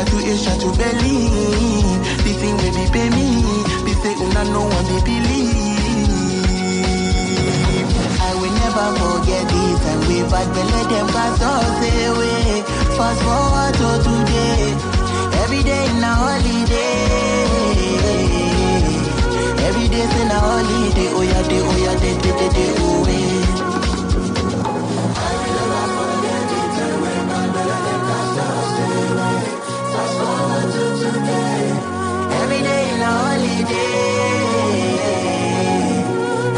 Niger to Asia to Berlin. The thing will be pay me. Be say una no one be believe. I will never forget this and we back let them pass us away. Fast forward to today. Every day in a holiday. Every day's in a holiday. Oh yeah, day, oh yeah, day, oh yeah. Every day in a holiday.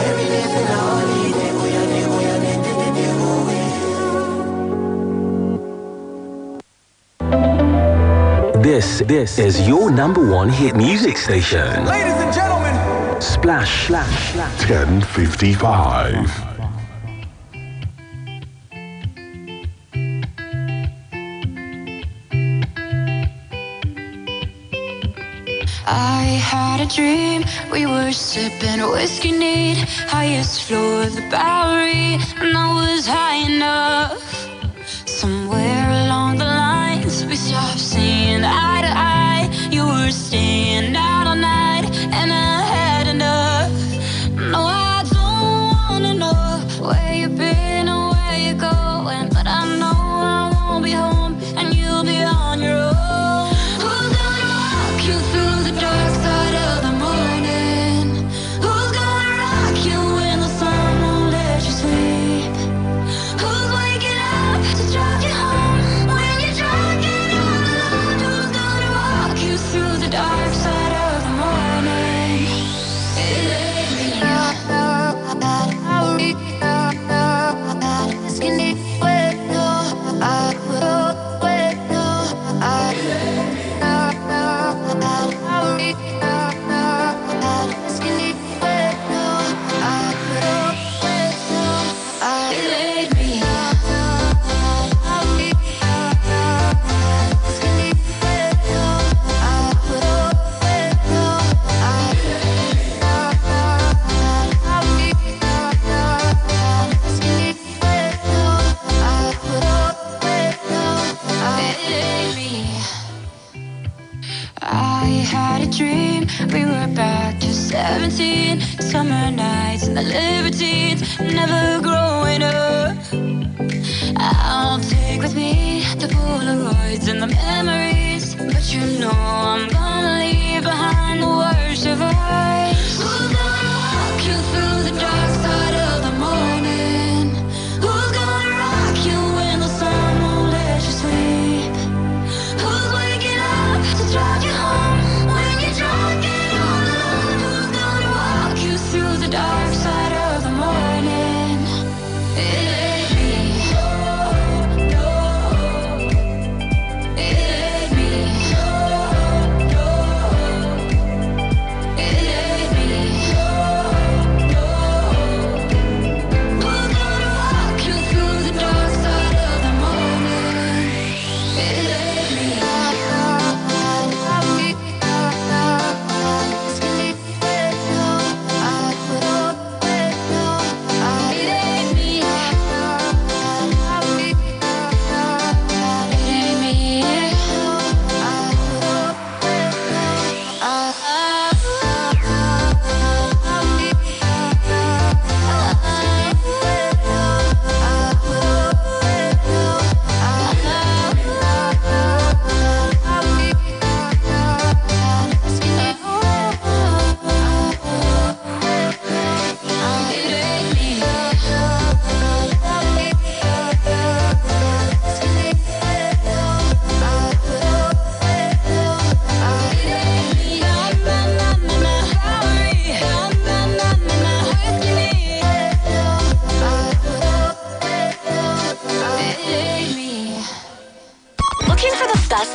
Every day's in a holiday. Oh yeah, day, oh yeah, day, oh yeah. This is your number one hit music station. Ladies and gentlemen, Splash 10:55. I had a dream, we were sipping whiskey neat, highest floor of the Bowery, and I was high enough. Somewhere along the lines, we stopped seeing eye to eye. You were staying out all night, and I had enough. No, I don't wanna know where you've been or where you're going, but I know I won't be home, and you'll be on your own. Who's gonna walk you through the dark side of the morning? Who's gonna rock you when the sun won't let you sleep? Who's waking up to drive you home when you're drunk and all alone? Who's gonna walk you through the dark side of the morning? It ain't me. We were back to 17, summer nights and the libertines, never growing up. I'll take with me the Polaroids and the memories, but you know I'm gonna leave behind the worst of us. Who's gonna walk you through the dark side of the morning? Who's gonna rock you when the sun won't let you sleep? Who's waking up to drive you home when you're drunk and all alone? Who's gonna walk you through the dark side of the morning? It ain't me. No, it ain't me. No, it ain't me. No, who's gonna walk you through the dark side of the morning? It ain't me.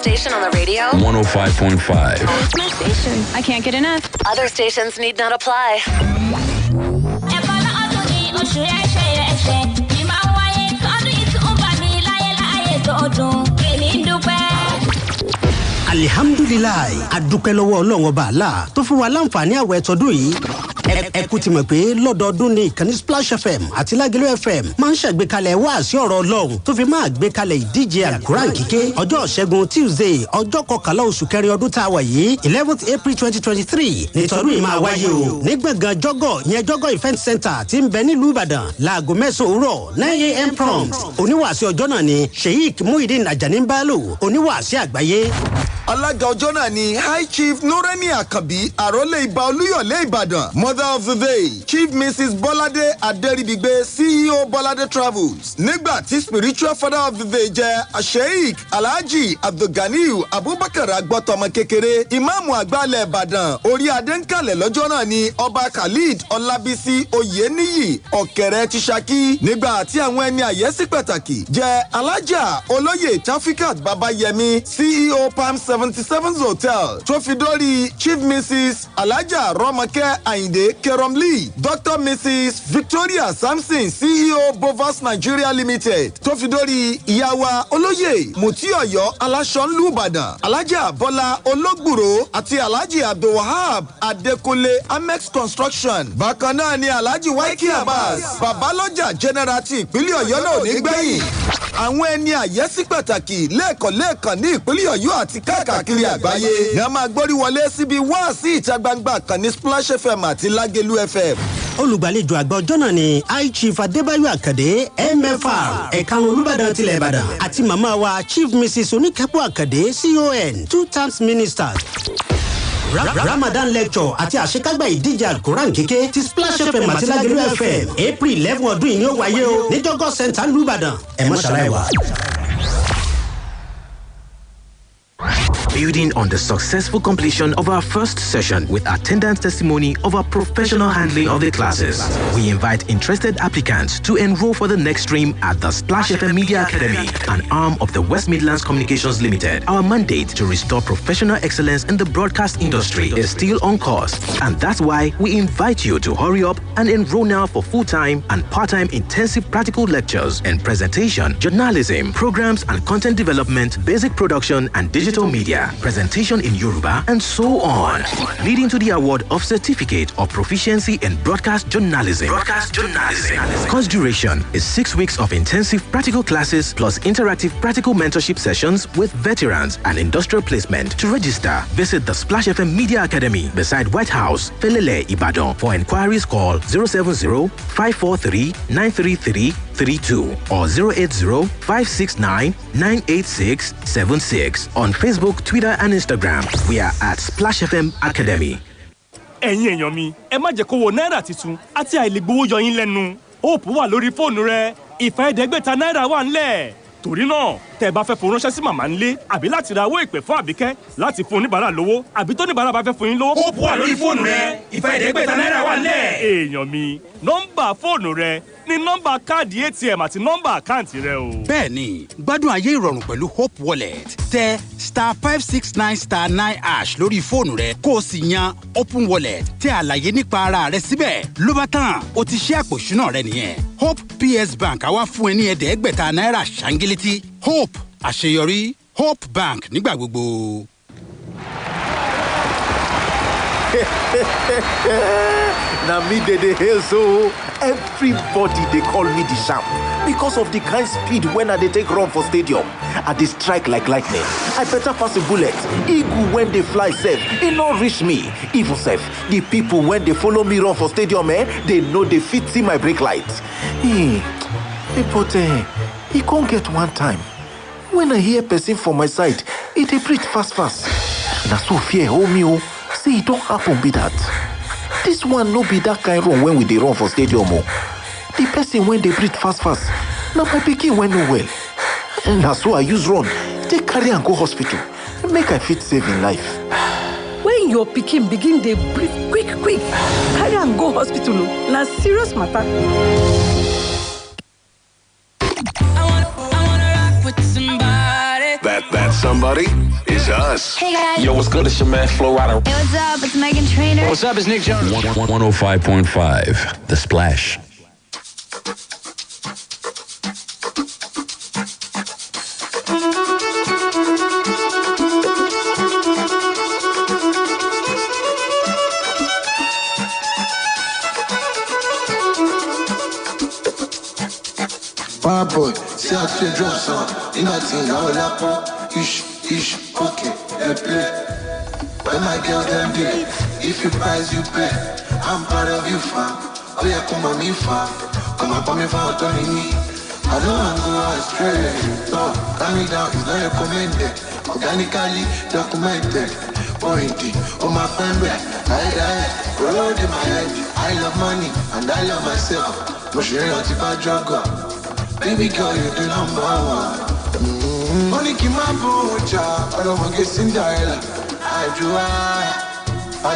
Station on the radio? 105.5. It's my station. I can't get enough. Other stations need not apply. Alhamdulillah, adúpẹ́ lọ́wọ́ Ọlọ́run Ọba Allah tó fún wa láǹfààní àwẹ̀ tọdún yìí. ẹ kú ti mọ̀ pé lọ́dọọdún ni ìkànnì Splash FM àti Lagelu FM máa ń ṣàgbékalẹ̀ wáàsí ọ̀rọ̀ Ọlọ́run tó fi máa gbékalẹ̀ ìdíje Al-Qur'an kíké ọjọ́ Ìṣẹ́gun Tuesday ọjọ́ 11 oṣù kẹrin ọdún tá a wà yìí 11th April 2023 nítorí yìí máa wáyé o ní gbọ̀ngàn jọ́gọ̀ ìyẹn jọ́gọ̀ event center tí ń bẹ nílùú Ìbàdàn láago 9 òwúrọ̀ 9 a.m. prompt oníwàásí ọjọ́ náà ni Sheikh Muhyiddin Ajani Bello oníwàásí àgbáyé. Alága ọjọ́ náà ni High Chief Nureni Akabi Àrólé Ìbà Olúyọ̀lé Ìbàdàn. Mother of the day Chief Mrs. Bọ́ládé Adéríbigbé CEO Bọ́ládé Travels. Nígbà tí spiritual father of the day jẹ́ Sheikh Alhaji Abdulganiyu Abubakar Agbọ́tọmọ kékeré. Ìmáàmù àgbàlẹ̀ Ìbàdàn orí adé ń kalẹ̀ lọ́jọ́ náà ni Ọba Khalid Ọlábísí Oyèníyì Ọ̀kẹ́rẹ́ ti Ṣakí. Nígbà tí àwọn ẹni àyẹ́sí pàtàkì jẹ́ Alájà Olóyè Tafikat Babayẹmí CEO Palm 77 Hotel tó fi dórí Chief Mrs. Alhaja Rọ́mọkẹ́ Àyìndé Keromli Dr. Mrs. Victoria Samson CEO Bovas Nigeria Limited tó fi dórí ìyàwó Olóyè Mutioyo Aláṣọ́nlú Ìbàdàn Alhaja Bọ́lá Ológbùrò àti Alhaji Abdulwahab Adékúnlé Amex Construction. Bákan náà ni Alhaji Waiki Abbas Babalọ́jà General ti ìpínlẹ̀ Ọ̀yọ́ náà ní gbẹ̀yìn. Àwọn ẹni àyẹ́sí pàtàkì lẹ́ẹ̀kan ní ìpínlẹ̀ Ọ̀yọ́ àti káàkiri àgbáyé ni a máa gbórí wọlé síbi wáàsí ìta gbangba kan ní Splash FM àti Lagelu FM. Olùgbàlejò àgbà ọjọ́ náà ni High Chief Adébáyọ̀ Àkàndé MFR ẹ̀karùn Olúbàdàn tilẹ̀ Ìbàdàn àti màmá wa Chief Mrs. Oníkẹ́pọ̀ Àkàndé CON 2 times ministers. Ramadan lecture àti àṣekágbà ìdíje Al-Qur'an kíké ti Splash FM àti Lagelu FM April 11 ọdún yìí ni ó wáyé o ní Jọ́gọ̀ Center Ìbàdàn ẹ má ṣàlàyé wá. Building on the successful completion of our first session with attendance testimony of our professional handling of the classes, we invite interested applicants to enroll for the next stream at the Splash FM Media Academy, an arm of the West Midlands Communications Limited. Our mandate to restore professional excellence in the broadcast industry is still on course, and that's why we invite you to hurry up and enroll now for full-time and part-time intensive practical lectures in presentation, journalism, programs and content development, basic production and digital media, presentation in Yoruba, and so on, leading to the award of Certificate of Proficiency in Broadcast Journalism. Course duration is 6 weeks of intensive practical classes plus interactive practical mentorship sessions with veterans and industrial placement. To register, visit the Splash FM Media Academy beside White House, Felele, Ibadan. For inquiries, call 070-543-93332 or 080-569-98676. On Facebook, Twitter and Instagram, we are at Splash FM Academy. Ẹ̀yin èèyàn mi, ẹ má jẹ́ kó wo náírà titun àti àìlègbówó yọ yín lẹ́nu. Hope wà lórí fóònù rẹ, ìfẹ́ ẹ̀ẹ́dẹ́gbẹ̀ta náírà wà ńlẹ̀. Torí náà, tẹ́ bá fẹ́ fowó ránṣẹ́ sí màmá ńlé àbí láti ra owó ìpè fún Àbíkẹ́ láti fún oníbàárà lówó àbí tó oníbàárà bá fẹ́ fún yín lówó. Hope wà lórí fóònù rẹ, ìfẹ́ ẹ̀ẹ́dẹ́gbẹ̀ta náírà wà ńlẹ̀. Èèyàn mi, nọ́mbà fóònù rẹ ní nọ́mbà káàdì ATM àti nọ́mbà àkáǹtì rẹ o. Bẹ́ẹ̀ni, gbádùn ayé ìrọ̀rùn pẹ̀lú Hope Wallet. Tẹ *569*9# lórí fóònù rẹ kó o sì yan Open Wallet. Tẹ àlàyé nípa ara rẹ síbẹ̀. Ló bá tán, o ti ṣí àpò ìṣúná rẹ nìyẹn. Hope PS Bank á wá fún ẹ ní ẹ̀ẹ́dẹ́gbẹ̀ta náírà ṣáńgílítì. Hope àṣeyọrí. Hope Bank nígbà gbogbo. Na me dey hail so. Everybody dey call me the Sharp because of the kind speed when I dey take run for stadium. I dey strike like lightning. I better pass a bullet. Eagle when dey fly sef, e no reach me. Even sef, the people when dey follow me run for stadium, they know dey fit see my brake light. But e come get one time when I hear person for my side, e dey breathe fast fast. Na so fear hold me o. Say e don happen be that. This one no be that kind run when we dey run for stadium o. The person when dey breathe fast fast, na my pikin wey no well. And na so I use run take carry am go hospital make I fit save im life. When your pikin begin dey breathe quick carry am go hospital o, na serious matter. That somebody is us. Hey guys. Yo, what's good? It's your man Flo Rida. Hey, what's up? It's Megan Trainor. What's up? It's Nick Jonas. 105.5 The Splash. boy, see how to drop some. In that thing, now lap up. Ish, okay, they play. When my girl them day, if you price, you pay. I'm proud of you, fam. Oh yeah, come on me, fam. Come on me, fam, don't me. I don't want to go astray. No, calm me down, it's not recommended. Organically documented. Pointy, on my pen back. I roll in my head. I love money and I love myself. But she ain't if I drug up. Baby girl, you do number one. Money keep my bocha. I don't want to get Cinderella. I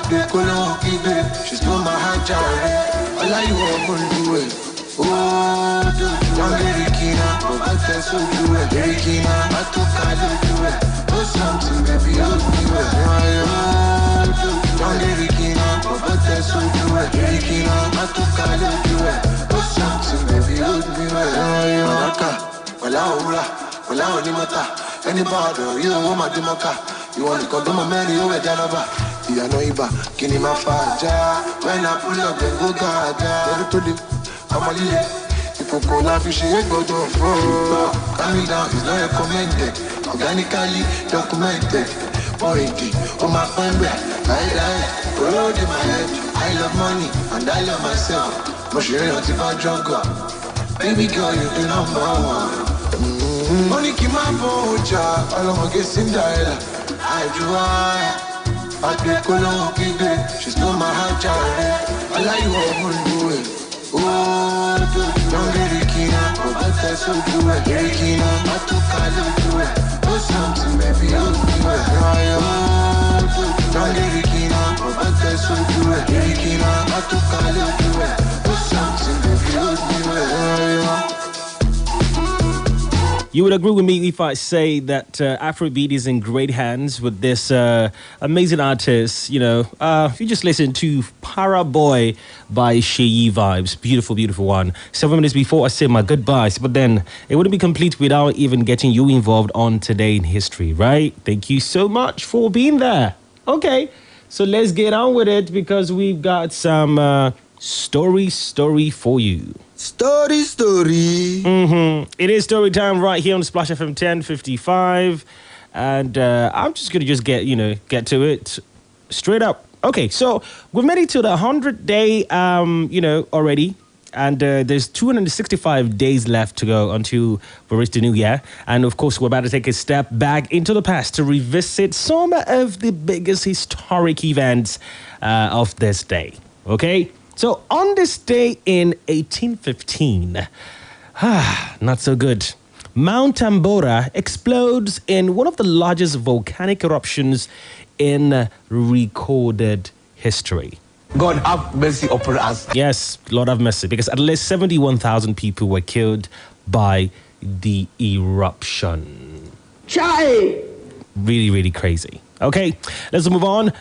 do Colon keep it. She stole my heart, I like you all gonna do it. Oh, don't get it, Kina. But that's so do it. Kina, I took I do it. Oh, something, baby, I'll do it. Don't get it, Kina. But that's so do it. Kina, I took I do it. Oh, something, baby, I'll do it. Well, I only matter. Anybody, you know my demoka. You want to come to my man, you over Janaba. You know Iba, Kini Mafaja. When I pull up, then go gaga. Everybody, I'm a lily. If you go laugh, you should go to a floor. Coming down is not recommended. Organically documented. Pointy, on my phone back. I roll in my head. I love money and I love myself. But she ain't if I drug up. Baby girl, you do number one. Money keep my bocha. I don't want to get Cinderella. I do Colon keep it. She stole my heart, I like you all gonna do it. Oh, don't get it, Kina. But that's so do it. Kina, I took I do it. Oh, something, baby, I'll do it. Don't get it, Kina. But that's so do it. Kina, I took I do it. Oh, something, baby, I'll do it. You would agree with me if I say that Afrobeat is in great hands with this amazing artist. You know, if you just listen to Para Boy by Sheyi Vibes, beautiful, beautiful one. 7 minutes before I say my goodbyes, but then it wouldn't be complete without even getting you involved on Today in History, right? Thank you so much for being there. Okay, so let's get on with it because we've got some story for you. Story. It is story time right here on Splash FM 1055, and I'm just gonna get to it straight up. Okay, so we've made it to the 100-day, already, and there's 265 days left to go until we reach the new year, and of course we're about to take a step back into the past to revisit some of the biggest historic events of this day. Okay. So, on this day in 1815, not so good, Mount Tambora explodes in one of the largest volcanic eruptions in recorded history. God have mercy upon us. Yes, Lord have mercy, because at least 71,000 people were killed by the eruption. Chai! Really, really crazy. Okay, let's move on.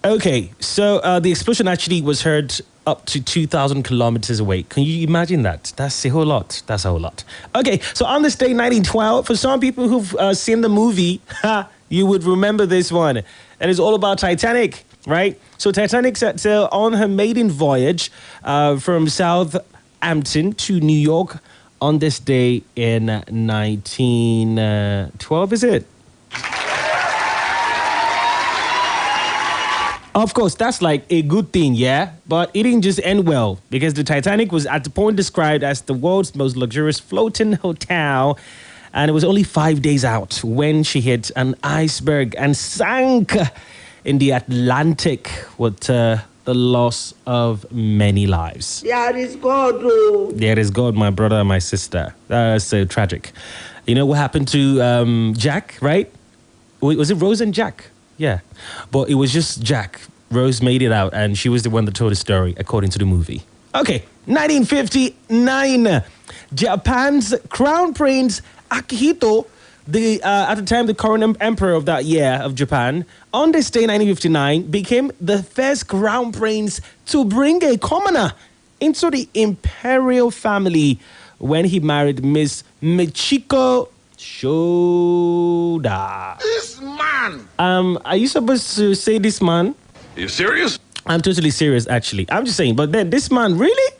Okay, so the explosion actually was heard up to 2,000 kilometers away. Can you imagine that? That's a whole lot. Okay, so on this day, 1912, for some people who've seen the movie, you would remember this one. And it's all about Titanic, right? So Titanic set sail on her maiden voyage from Southampton to New York on this day in 1912, is it? Of course, that's like a good thing, yeah? But it didn't just end well, because the Titanic was at the point described as the world's most luxurious floating hotel, and it was only 5 days out when she hit an iceberg and sank in the Atlantic with the loss of many lives. There is God, oh. There is God, my brother and my sister. That's so tragic. You know what happened to Jack, right? Was it Rose and Jack? Yeah, but it was just Jack. Rose made it out, and she was the one that told the story, according to the movie. Okay, 1959. Japan's Crown Prince Akihito, at the time the current emperor of that year of Japan, on this day, 1959, became the first Crown Prince to bring a commoner into the imperial family when he married Miss Michiko Shoda. This man! Are you supposed to say this man? Are you serious? I'm totally serious, actually. I'm just saying, but then this man, really?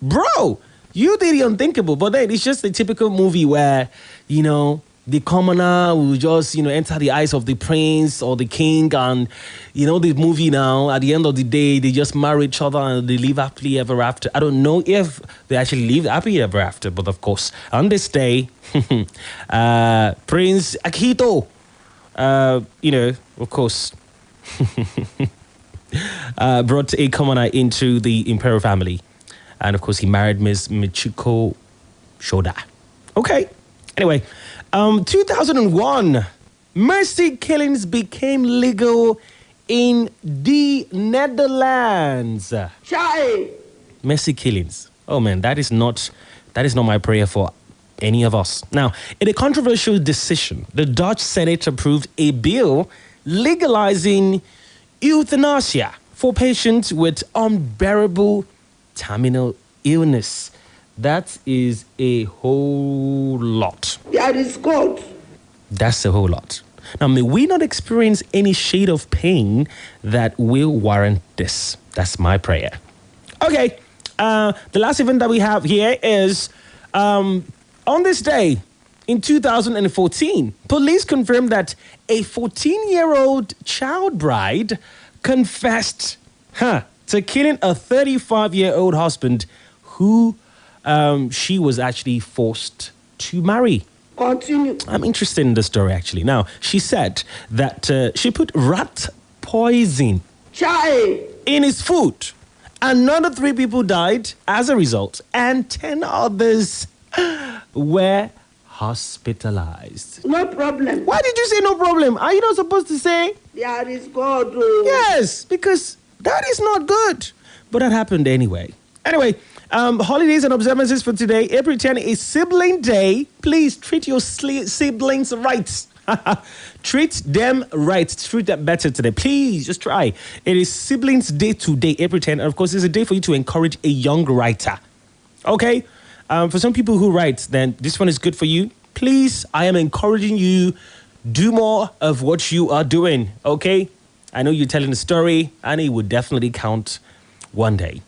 Bro, You did the unthinkable, but then it's just a typical movie where, you know, the commoner will just, you know, enter the eyes of the prince or the king, and, you know, the movie now, at the end of the day, they just marry each other and they live happily ever after. I don't know if they actually live happily ever after, but of course, on this day, Prince Akito, you know, of course, brought a commoner into the imperial family. And of course, he married Miss Michiko Shoda. Okay. Anyway, 2001, mercy killings became legal in the Netherlands. Chai. Mercy killings. Oh man, that is not my prayer for any of us. Now, in a controversial decision, the Dutch Senate approved a bill legalizing euthanasia for patients with unbearable terminal illness. That is a whole lot. That is God. That's a whole lot. Now, may we not experience any shade of pain that will warrant this. That's my prayer. Okay, the last event that we have here is on this day in 2014, police confirmed that a 14-year-old child bride confessed to killing a 35-year-old husband who she was actually forced to marry. Continue. I'm interested in the story, actually. Now, she said that she put rat poison in his food. Another 3 people died as a result, and 10 others were hospitalized. No problem. Why did you say no problem? Are you not supposed to say? There is God. Yes, because that is not good. But that happened anyway. Anyway, holidays and observances for today. April 10 is Sibling Day. Please treat your siblings right. Treat them right. Treat them better today. Please, just try. It is Siblings Day today, April 10. And of course, it's a day for you to encourage a young writer. Okay? For some people who write, then this one is good for you. Please, I am encouraging you, do more of what you are doing. Okay? I know you're telling a story, and it would definitely count one day.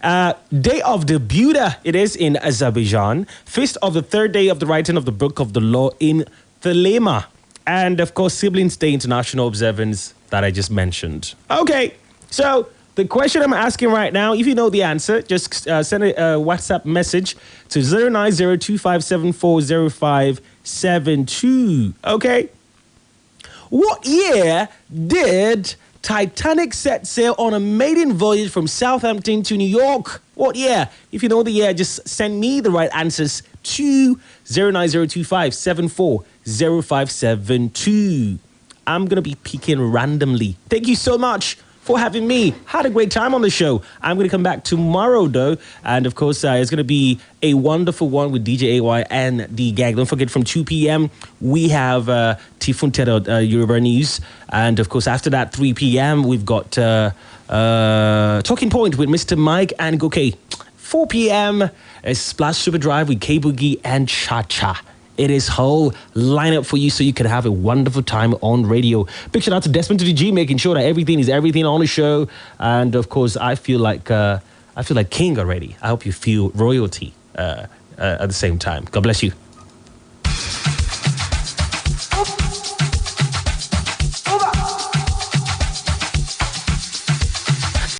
Day of the Buddha, it is in Azerbaijan. Feast of the third day of the writing of the Book of the Law in Thelema. And, of course, Siblings Day International Observance that I just mentioned. Okay, so the question I'm asking right now, if you know the answer, just send a WhatsApp message to 09025740572. Okay? What year did Titanic set sail on a maiden voyage from Southampton to New York? What year? If you know the year, just send me the right answers to 09025740572. I'm going to be picking randomly. Thank you so much for having me. Had a great time on the show. I'm going to come back tomorrow, though. And, of course, it's going to be a wonderful one with DJ AY and the gang. Don't forget, from 2 p.m., we have Tifun Tero Yoruba News. And, of course, after that, 3 p.m., we've got Talking Point with Mr. Mike and Goke. 4 p.m., is Splash Super Drive with K-Boogie and Cha-Cha. It is whole lineup for you so you can have a wonderful time on radio. Big shout out to Desmond to the G, making sure that everything is everything on the show. And of course, I feel like king already. I hope you feel royalty at the same time. God bless you.